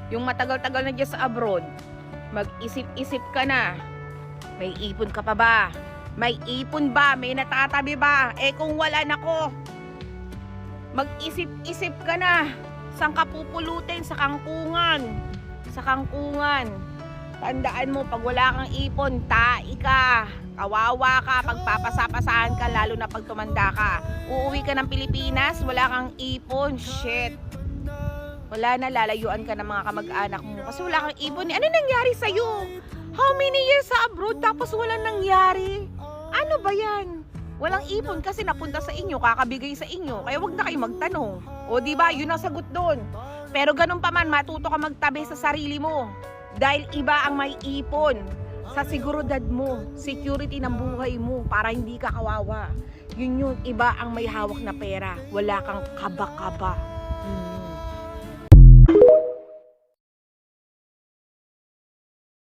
yung matagal-tagal na dyan sa abroad, mag-isip-isip ka na. May ipon ka pa ba? May ipon ba? May natatabi ba? Eh kung wala, nako, mag-isip-isip ka na. Saan ka pupulutin? Sa kangkungan. Sa kangkungan. Tandaan mo, pag wala kang ipon, tai ka. Kawawa ka, pagpapasapasahan ka, lalo na pag tumanda ka. Uuwi ka ng Pilipinas, wala kang ipon, shit. Wala na, lalayuan ka ng mga kamag-anak mo kasi wala kang ipon. Ano nangyari sa'yo? How many years sa abroad tapos walang nangyari? Ano ba yan? Walang ipon kasi napunta sa inyo, kakabigay sa inyo. Kaya wag na kayo magtanong. O diba, yun ang sagot doon. Pero ganun pa man, matuto ka magtabi sa sarili mo. Dahil iba ang may ipon sa seguridad mo, security ng buhay mo para hindi ka kawawa. Yun, iba ang may hawak na pera. Wala kang kaba-kaba.